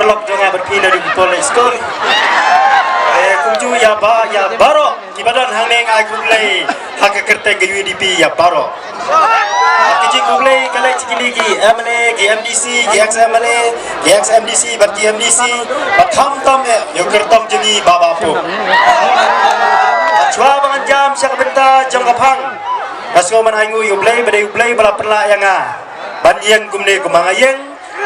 kelok dengan berpindah di polis skor kumju ya baro kibadan haneng ai kublai hak kerte ge UDP ya baro kiji kublai kale cikili gi MLA gi MDC gi XMLA gi XMDC berti MDC batham tam yo kertom jeni baba pu chua bangan jam syak benta jong kapang kasko man aingu ublai bade ublai bala perla yang bandian kumne kumangayeng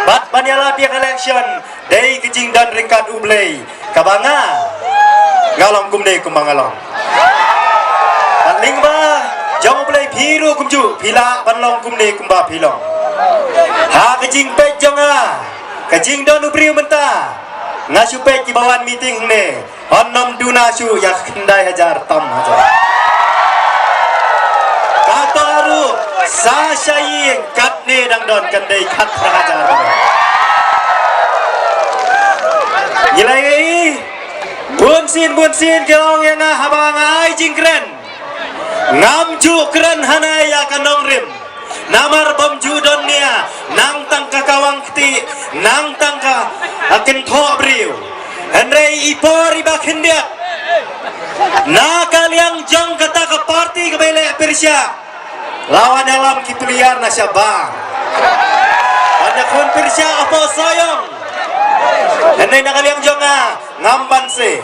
bat banyala pihak election dei kijing dan ringkat ublai kabanga ngalong kumne kumangalong paling ba jong ublai phiru kumju phila banlong kumne kumba philong ha kijing pe jonga kijing don ubriu menta ngasu pe kibawan meeting ne onnom dunasu yak kendai hajar tam hajar kataru sa syaying katne dang don kendai khat hajar Gilai bun sin keong yang habang ai jingkren ngam ju kren hanai ya kanong rim namar bom ju donnia nang tang kakawang kti nang tang ka akin tho briu henrei ipor iba khendia na kaliang jong kata ke parti ke bele Persia lawan dalam kipliar nasyabang ada kon Persia apa soyong henrei na kaliang jonga ngamban se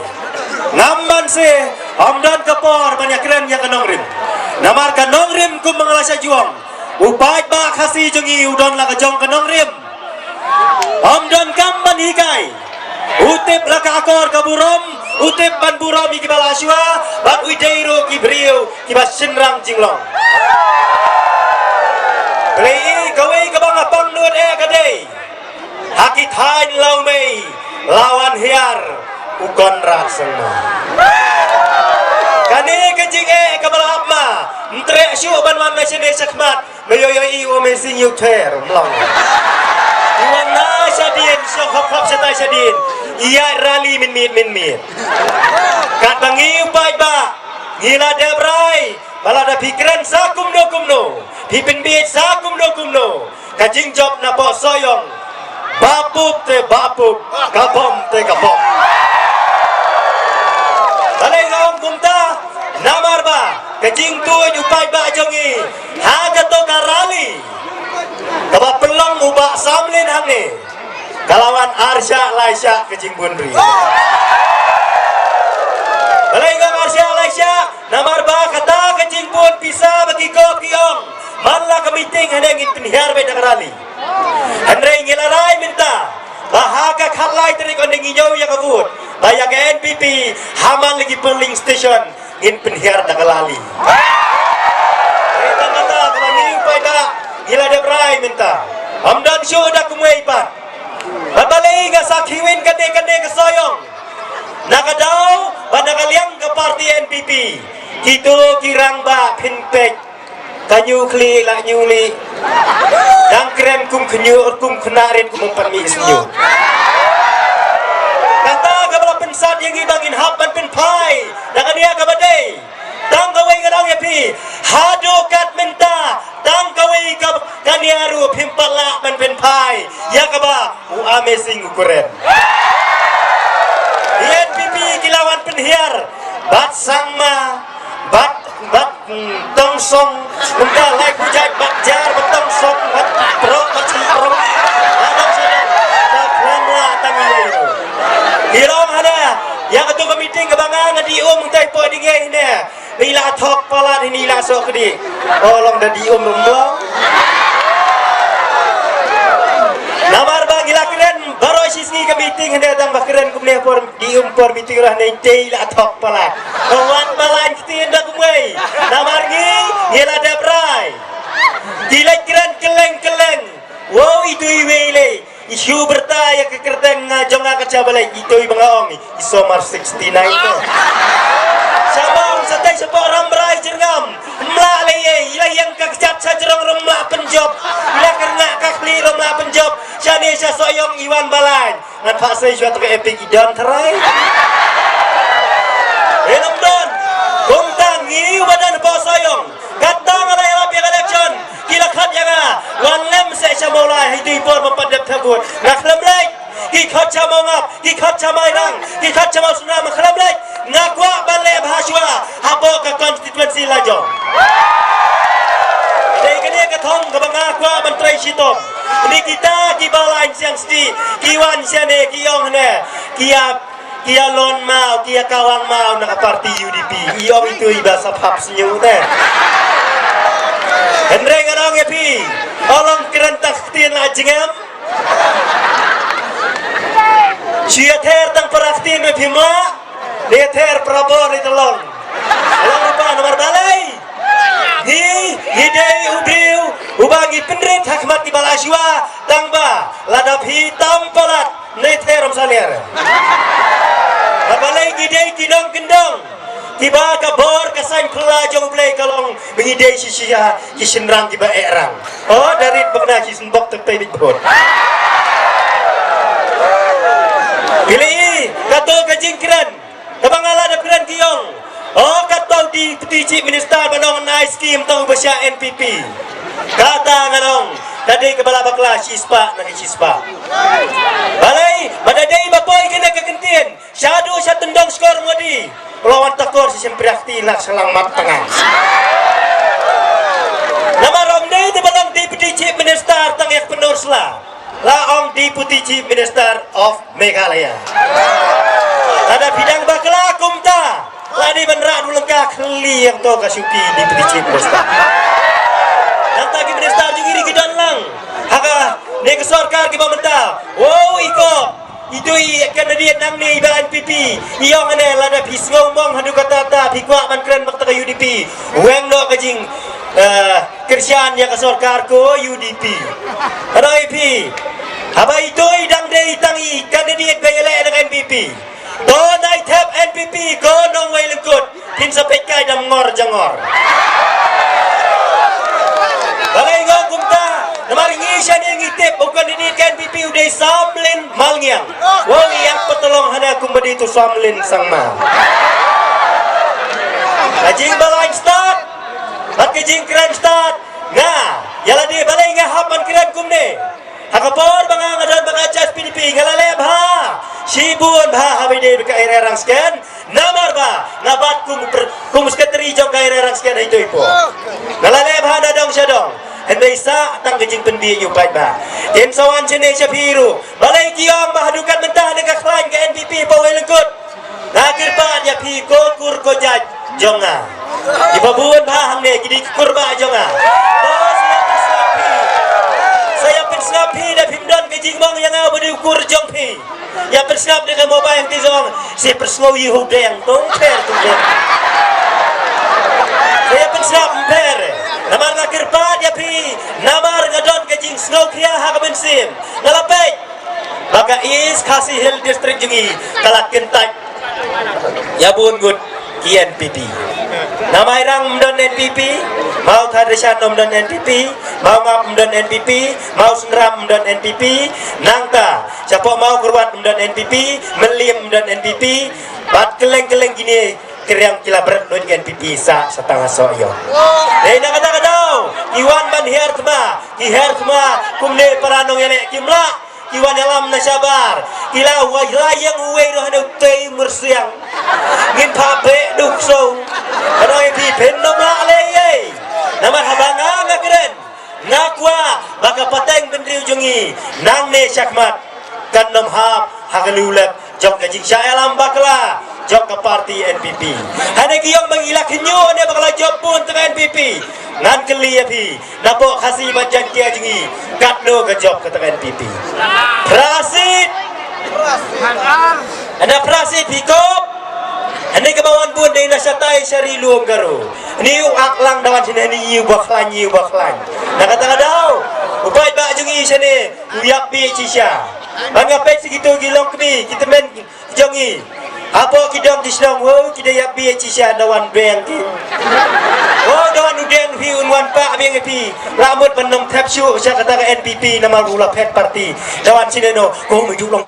omdan kapor banyak keren yang kanong rim namar kanong rim kum mengalasa juang upai ba khasi jongi udon la kajong kanong rim omdan kamban hikai utip laka akor kaburom utip ban burom ikibala aswa bat wideiru kibriu kibas sinrang jinglong Plei kawai kabang apang nuat kadai hakit hain lau mei lawan hiar ukon rat semua kani kejing kabala apma ntre syu banwan mesine sakmat meyoyoi o mesing yuter mlong Iwana sadin sok setai sadin iya rali min mit kat bangi upai ba ngila debrai balada pikiran sakum no pipin biit sakum no kajing job na po soyong bapuk te bapuk kapom te kapom balai ngawang kumta namar ba kajing tuan upai ba jongi hagato karali kaba pelong ubah samlin hangne kalawan arsya laisya kejing bunri balai ngam arsya laisya namar ba kata kejing pun bisa bagi ko kiong manla ka meeting hanengin penhiar be dakarali hanrei ngelarai minta bahaka khalai terik ondeng inyau ya kabut bayak NPP haman lagi polling station ngin penhiar dakalali kita kata kalau ni pada gila debrai minta amdan syu dak kumai pat babalai ga sakhiwin kade kesoyong nakadau pada kaliang ke parti NPP kitu kirang ba pinpek kanyu kli la nyuli dang kren kum kenyu kum kenarin kum pami isnyu kata kabala pensat yang ibangin hapan pen pai dak dia kabadai tang kawai ngadang yapi hado kat menta tang kawai kaniaru pimpala man pen pai ya kaba u amazing ukuren NPP kilawan penhiar bat sangma bat tongsong mudah lai pujai bat jar bat tongsong bat pro bat pro adang sadang tak lama tangi hirong ada yang ketua meeting kebangan di tai po di gay ne nila thok pala di nila sok di tolong dah di memlong namar bagi lakiran baru sisni ke meeting hendak datang bakiran kumne por di por meeting rah nei nila thok pala kawan malan kitin dak kumai namar gi ngela debrai dilakiran keleng wow itu iwele isu bertaya kekerteng jonga kacabalai itu bangaong isomar 69 tu sabang satai sepo rambrai jerngam mla leye ila yang kakcat sajerong remla penjob ila kerna kakli remla penjob syane sya soyong iwan balan ngan pak sai suatu ke epic idan terai enom don kongtang ngiu badan po soyong katang alai rapi election kila khat yang wan lem se sya mulai hidu por mempadap takut nak lem lai ki khot cha mau ngap ki khot cha mai rang ki khot cha mau sunam khram lai ngakwa bale bhashwa hapo ka constituency la jong dei kene ka thong ka ngakwa menteri sitom ni kita ki balain siang sti ki wan siane ki yong ne kia lon mau kia kawang mau nak parti UDP iyo itu iba sabab senyu teh Henry ngarang epi olong kerentak tin ajengam cia ter tang peraktin me pimla de ter prabor di telong olong rupa nomor balai hi dei ubiu ubangi penrit hakmat di balaswa tangba ladap hitam pelat ne ter omsaler balai gidei kidong kendong tiba kabor kasain kela jong play kalong mengidei sisia kisenrang tiba erang oh dari bekna kisen bok tepe bibot pilih kato kajingkran kabangala da kran kiyong oh kato di petiji minister banong nice scheme tong basya NPP kata nganong tadi kepala bakla sispa nang sispa balai madadai bapoy kena kekentien syadu sa tendong skor modi lawan takor si sempriakti nak selang mat tengah nama romde di balang deputy chief minister tangyak penursla la om deputy chief minister of Meghalaya ada bidang bakla kumta ladi benra dulengka keli yang to kasuki deputy chief minister dan tagi minister juga di gidan lang haka nek sorkar ki pemerintah wow iko itu kandidat nang ni iba NPP iyo ngane lada bis ngomong hadu kata ta pikwa man kren bakta UDP weng no kajing kerjaan yang ke sorkar ko UDP ada IP apa itu idang de itangi kandidat bayale dengan NPP to nai tap NPP ko nong wai lengkut tin sampai kai dam ngor jangor balai ngong kumta namari ngisyan yang ngitip bukan ini kan NPP udah samlin malngiang wong yang petolong hana kumbadi itu samlin sang mal kajing balai start at kajing kran start nah yala di balai ngahapan kran kumne hakapor banga ngadan banga jas PDP ngalale bha sibun bha habide ka irerang scan namar ba ngabat kum sekretari jong ka irerang scan itu ipo ngalale bha dadong syadong hendai sa tang kejing pendi yu pai ba tim sawan chene Syafiru balai kiong bahadukan mentah dekat klain ke NPP pawai lengkut nakir pa dia pi ko kur ko jaj jonga ibabun ba hamne gidi kurba jonga oh saya pensnapi da pimdon kejing bang yang au budi kur jong pi ya pensnap dengan mobile yang tizong si persngau yu deng tong per tu saya pensnap per namar nakir pa dia pi namar ngadon kejing snow kria hakabensim ngalapet baga is kasih hill district jengi kalak kentai ya bun good KNPP nama irang mdon NPP mau thadeshan mdon NPP mau ngap mdon NPP mau senram mdon NPP nangta siapa mau kurwat mdon NPP melim mdon NPP bat keleng-keleng gini keriang kila berat no dengan NPP sa setengah soyo dai na kata kadau iwan ban her tma kumne paranong yane kimla iwan alam na sabar kila wajlayang uwe no hanu tei mersiang ngin pape dukso karoi pi pendom la le namar habanga ngakren ngakwa baka pateng bendri ujungi nang ne syakmat kan nom hap hagalulak jok kajing syalam bakla jok ke parti NPP hanya kiyong mengilak hinyo ne bakla job pun tengah NPP ngan keli api napok kasih bajan kia jengi katno ke job ke tengah NPP prasit ada prasit hikop hanya kebawan pun dari nasyatai syari luang garu ini aklang dawan sini ini baklan nak kata kadau upai bak jengi sini uyak bi cisya bangapet segitu gilong kami kita men jongi apa kidong disnong wo kita ya bi cisya dawan beng ki oh dawan udeng hi unwan pa beng pi lamut penong tap syu saya kata ke NPP nama rula pet party dawan sini no ko mujulong